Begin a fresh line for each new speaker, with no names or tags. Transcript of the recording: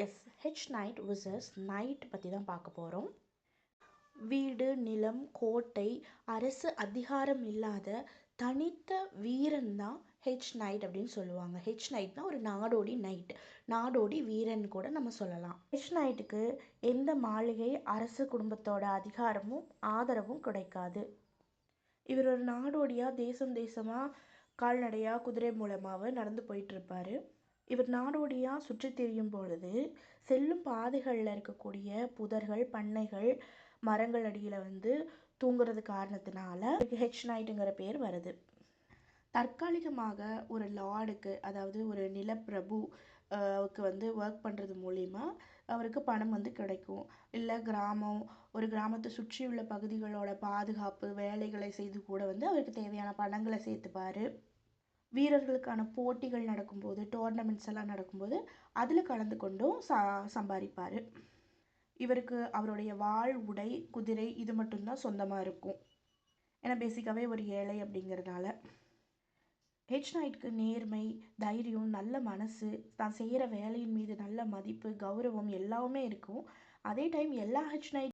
S, ஹெச் night விசஸ் night பற்றி தான் பார்க்க போகிறோம். வீடு, நிலம், கோட்டை, அரசு அதிகாரம் இல்லாத தனித்த வீரன் தான் ஹெச் நைட் அப்படின்னு சொல்லுவாங்க. ஹெச் நைட்னா ஒரு நாடோடி நைட், நாடோடி வீரன் கூட நம்ம சொல்லலாம். ஹெச் நைட்டுக்கு எந்த மாளிகை அரசு குடும்பத்தோட அதிகாரமும் ஆதரவும் கிடைக்காது. இவர் ஒரு நாடோடியாக தேசமாக கால்நடையாக குதிரை மூலமாக நடந்து போயிட்டுருப்பார். இவர் நாடோடியாக சுற்றி திரியும் பொழுது செல்லும் பாதைகளில் இருக்கக்கூடிய புதர்கள், பண்ணைகள், மரங்கள் அடியில் தூங்குறது காரணத்தினால ஹெச் நைட்டுங்கிற பேர் வருது. தற்காலிகமாக ஒரு லார்டுக்கு, அதாவது ஒரு நிலப்பிரபு க்கு ஒர்க் பண்ணுறது மூலிமா அவருக்கு பணம் கிடைக்கும். இல்லை ஒரு கிராமத்தை சுற்றியுள்ள பகுதிகளோட பாதுகாப்பு வேலைகளை செய்து கூட அவருக்கு தேவையான பணங்களை சேர்த்துப்பார். வீரர்களுக்கான போட்டிகள் நடக்கும்போது, டோர்னமெண்ட்ஸ் எல்லாம் நடக்கும்போது அதில் கலந்து கொண்டும் சம்பாதிப்பார். இவருக்கு அவருடைய வாள், உடை, குதிரை இது மட்டும்தான் சொந்தமாக இருக்கும். ஏன்னா பேசிக்காகவே ஒரு ஏழை அப்படிங்கிறதுனால. ஹெச் நைட்டுக்கு நேர்மை, தைரியம், நல்ல மனசு, தான் செய்கிற வேலையின் மீது நல்ல மதிப்பு, கௌரவம் எல்லாமே இருக்கும். அதே டைம் எல்லா ஹெச் நைட்